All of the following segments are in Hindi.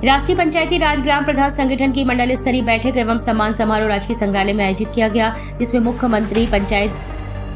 राष्ट्रीय पंचायती राज ग्राम प्रधान संगठन की मंडल स्तरीय बैठक एवं सम्मान समारोह राजकीय संग्रहालय में आयोजित किया गया, जिसमें मुख्यमंत्री पंचायत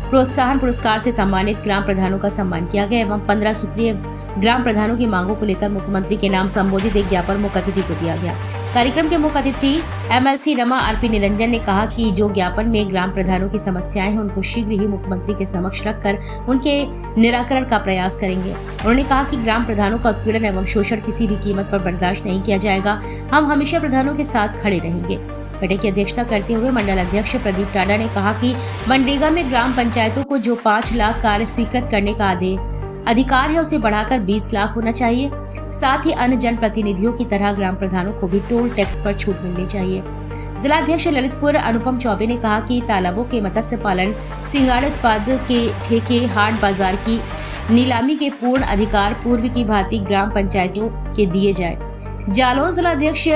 प्रोत्साहन पुरस्कार से सम्मानित ग्राम प्रधानों का सम्मान किया गया एवं 15 सूत्रीय ग्राम प्रधानों की मांगों को लेकर मुख्यमंत्री के नाम संबोधित एक ज्ञापन मुख्य अतिथि को दिया गया। कार्यक्रम के मुख्य अतिथि एमएलसी रमा आरपी निरंजन ने कहा कि जो ज्ञापन में ग्राम प्रधानों की समस्याएं हैं उनको शीघ्र ही मुख्यमंत्री के समक्ष रखकर उनके निराकरण का प्रयास करेंगे। उन्होंने कहा कि ग्राम प्रधानों का उत्पीड़न एवं शोषण किसी भी कीमत पर बर्दाश्त नहीं किया जाएगा। हम हमेशा प्रधानों के साथ खड़े रहेंगे। बैठक की अध्यक्षता करते हुए मंडल अध्यक्ष प्रदीप टाडा ने कहा कि मनरेगा में ग्राम पंचायतों को जो 5 लाख कार्य स्वीकृत करने का अधिकार है उसे बढ़ाकर 20 लाख होना चाहिए। साथ ही अन्य जनप्रतिनिधियों की तरह ग्राम प्रधानों को भी टोल टैक्स पर छूट मिलनी चाहिए। जिलाध्यक्ष ललितपुर अनुपम चौबे ने कहा कि तालाबों के मत्स्य पालन, सिंगाड़ा उत्पाद के ठेके, हाट बाजार की नीलामी के पूर्ण अधिकार पूर्व की भांति ग्राम पंचायतों के दिए जाए। जालौन जिलाध्यक्ष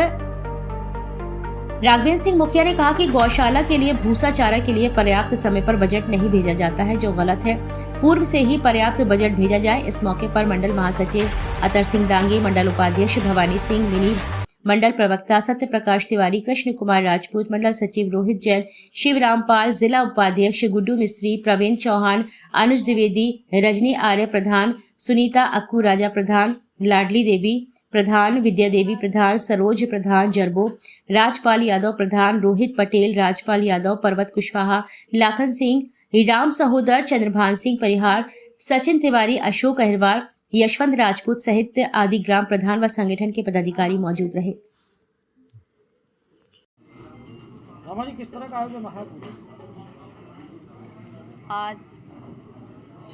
राघवेंद्र सिंह मुखिया ने कहा कि गौशाला के लिए भूसा चारा के लिए पर्याप्त समय पर बजट नहीं भेजा जाता है, जो गलत है। पूर्व से ही पर्याप्त बजट भेजा जाए। इस मौके पर मंडल महासचिव अतर सिंह दांगे, मंडल उपाध्यक्ष भवानी सिंह मिनी, मंडल प्रवक्ता सत्य प्रकाश तिवारी, कृष्ण कुमार राजपूत, मंडल सचिव रोहित जैन, शिवराम पाल, जिला उपाध्यक्ष गुड्डू मिस्त्री, प्रवीण चौहान, अनुज द्विवेदी, रजनी आर्य प्रधान, सुनीता अक्कू राजा प्रधान, लाडली देवी प्रधान, विद्या देवी प्रधान, सरोज प्रधान, जरबो, राजपाल यादव प्रधान, रोहित पटेल, राजपाल यादव, पर्वत कुशवाहा, लाखन सिंह, राम सहोदर, चंद्रभान सिंह परिहार, सचिन तिवारी, अशोक अहिरवार, यशवंत राजपूत सहित आदि ग्राम प्रधान व संगठन के पदाधिकारी मौजूद रहे। किस तरह का आयोजन रहा? आज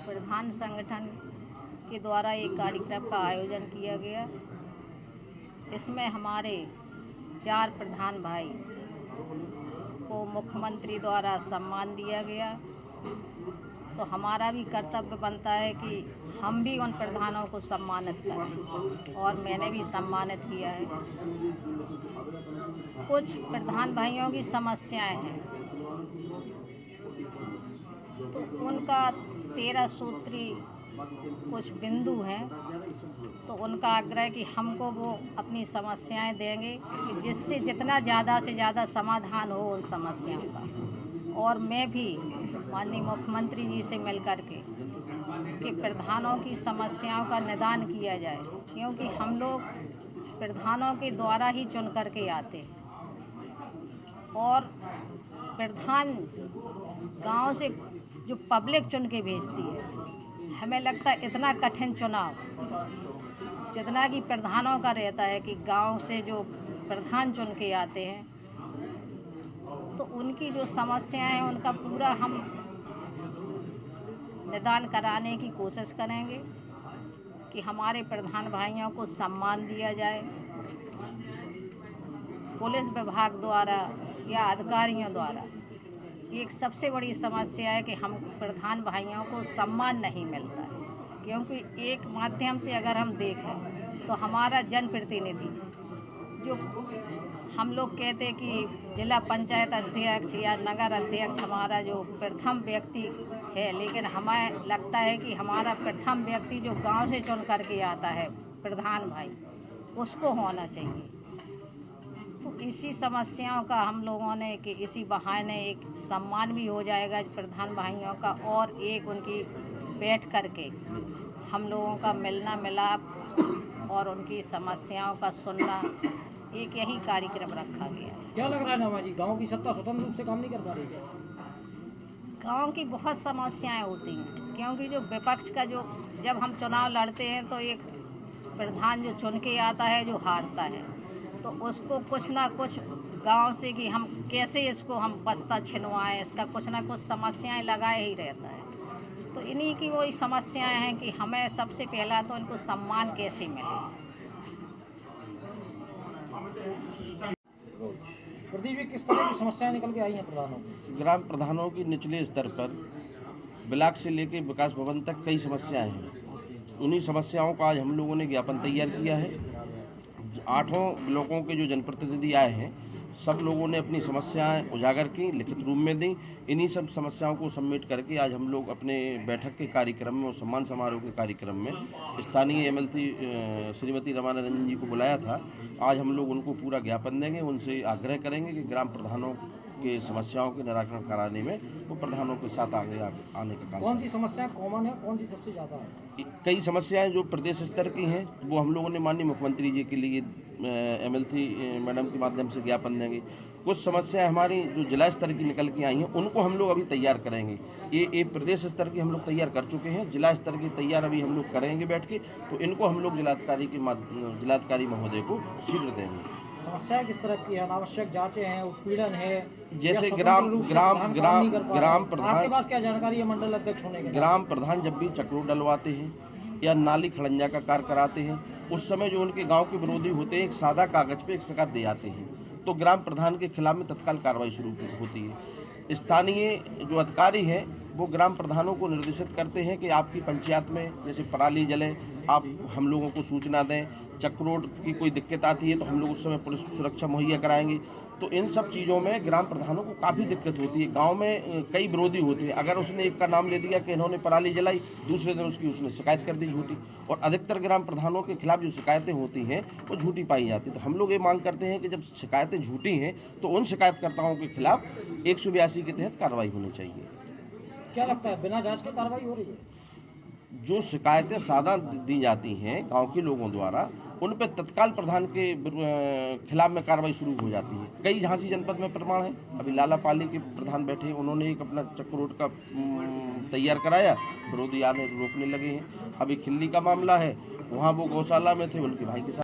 प्रधान संगठन के द्वारा एक कार्यक्रम का आयोजन किया गया। इसमें हमारे 4 प्रधान भाई को मुख्यमंत्री द्वारा सम्मान दिया गया। तो हमारा भी कर्तव्य बनता है कि हम भी उन प्रधानों को सम्मानित करें, और मैंने भी सम्मानित किया है। कुछ प्रधान भाइयों की समस्याएं हैं, तो उनका 13 सूत्री कुछ बिंदु हैं, तो उनका आग्रह कि हमको वो अपनी समस्याएं देंगे कि जिससे जितना ज़्यादा से ज़्यादा समाधान हो उन समस्याओं का। और मैं भी माननीय मुख्यमंत्री जी से मिलकर के कि प्रधानों की समस्याओं का निदान किया जाए, क्योंकि हम लोग प्रधानों के द्वारा ही चुन करके आते हैं, और प्रधान गांव से जो पब्लिक चुन के भेजती है। हमें लगता है इतना कठिन चुनाव जितना कि प्रधानों का रहता है कि गांव से जो प्रधान चुन के आते हैं, तो उनकी जो समस्याएं हैं उनका पूरा हम निदान कराने की कोशिश करेंगे कि हमारे प्रधान भाइयों को सम्मान दिया जाए। पुलिस विभाग द्वारा या अधिकारियों द्वारा एक सबसे बड़ी समस्या है कि हम प्रधान भाइयों को सम्मान नहीं मिलता है, क्योंकि एक माध्यम से अगर हम देखें तो हमारा जनप्रतिनिधि जो हम लोग कहते कि जिला पंचायत अध्यक्ष या नगर अध्यक्ष हमारा जो प्रथम व्यक्ति है, लेकिन हमें लगता है कि हमारा प्रथम व्यक्ति जो गांव से चुन करके आता है प्रधान भाई, उसको होना चाहिए। तो इसी समस्याओं का हम लोगों ने कि इसी बहाने एक सम्मान भी हो जाएगा प्रधान भाइयों का, और एक उनकी बैठ करके हम लोगों का मिलना मिलाप और उनकी समस्याओं का सुनना, एक यही कार्यक्रम रखा गया। क्या लग रहा है नमा जी, गाँव की सत्ता स्वतंत्र रूप से काम नहीं कर पा रही है? गांव की बहुत समस्याएं होती हैं, क्योंकि जो विपक्ष का जो जब हम चुनाव लड़ते हैं तो एक प्रधान जो चुन के आता है जो हारता है, तो उसको कुछ ना कुछ गांव से कि हम कैसे इसको हम बस्ता छिनवाएं, इसका कुछ ना कुछ समस्याएं लगाए ही रहता है। तो इन्हीं की वही समस्याएं हैं कि हमें सबसे पहला तो इनको सम्मान कैसे मिले। प्रदीप जी, किस तरह की समस्याएं निकल के आई हैं प्रधानों की? ग्राम प्रधानों की निचले स्तर पर ब्लॉक से लेकर विकास भवन तक कई समस्याएं हैं। उन्हीं समस्याओं का आज हम लोगों ने ज्ञापन तैयार किया है। 8 ब्लॉकों के जो जनप्रतिनिधि आए हैं, सब लोगों ने अपनी समस्याएं उजागर की, लिखित रूप में दी। इन्हीं सब समस्याओं को सबमिट करके आज हम लोग अपने बैठक के कार्यक्रम में और सम्मान समारोह के कार्यक्रम में स्थानीय MLC श्रीमती रमानंदन जी को बुलाया था। आज हम लोग उनको पूरा ज्ञापन देंगे, उनसे आग्रह करेंगे कि ग्राम प्रधानों के समस्याओं के निराकरण कराने में वो प्रधानों के साथ आगे आने का काम कौन सी समस्या कॉमन है, कौन सी सबसे ज़्यादा है? कई समस्याएं जो प्रदेश स्तर की हैं वो हम लोगों ने माननीय मुख्यमंत्री जी के लिए MLC मैडम के माध्यम से ज्ञापन देंगे। कुछ समस्याएं हमारी जो जिला स्तर की निकल के आई हैं उनको हम लोग अभी तैयार करेंगे। ये प्रदेश स्तर की हम लोग तैयार कर चुके हैं, जिला स्तर की तैयार अभी हम लोग करेंगे बैठ के, तो इनको हम लोग जिलाधिकारी महोदय को शीघ्र देंगे। समस्या किस तरह की है? अनावश्यक जांचें हैं, उत्पीड़न है, जैसे या ग्राम स्वतंत्र रूप से ग्राम प्रधान काम ग्राम नहीं कर पा रहे? ग्राम प्रधान आपके पास क्या जानकारी है मंडल अध्यक्ष होने के? ग्राम प्रधान जब भी चक्रोट डलवाते हैं या नाली खड़ंजा का कार्य कराते हैं, उस समय जो उनके गांव के विरोधी होते हैं एक सादा कागज पे एक शिकायत दे जाते हैं, तो ग्राम प्रधान के खिलाफ में तत्काल कार्रवाई शुरू होती है। स्थानीय जो अधिकारी हैं वो ग्राम प्रधानों को निर्देशित करते हैं कि आपकी पंचायत में जैसे पराली जले, आप हम लोगों को सूचना दें। चक्रोट की कोई दिक्कत आती है तो हम लोग उस समय पुलिस सुरक्षा मुहैया कराएंगे। तो इन सब चीज़ों में ग्राम प्रधानों को काफ़ी दिक्कत होती है। गांव में कई विरोधी होते हैं, अगर उसने एक का नाम ले दिया कि इन्होंने पराली जलाई, दूसरे दिन उसने शिकायत कर दी झूठी, और अधिकतर ग्राम प्रधानों के खिलाफ जो शिकायतें होती हैं वो झूठी पाई जाती है। तो हम लोग ये मांग करते हैं कि जब शिकायतें झूठी हैं तो उन शिकायतकर्ताओं के खिलाफ 182 के तहत कार्रवाई होनी चाहिए। क्या लगता है बिना जांच के कार्रवाई हो रही है? जो शिकायतें सादा दी जाती हैं गांव के लोगों द्वारा, उन पर तत्काल प्रधान के खिलाफ में कार्रवाई शुरू हो जाती है। कई झांसी जनपद में प्रमाण है, अभी लालापाली के प्रधान बैठे हैं, उन्होंने एक अपना चक्रोट का तैयार कराया, विरोधी आने रोकने लगे हैं। अभी खिल्ली का मामला है, वहाँ वो गौशाला में थे, उनके भाई के साथ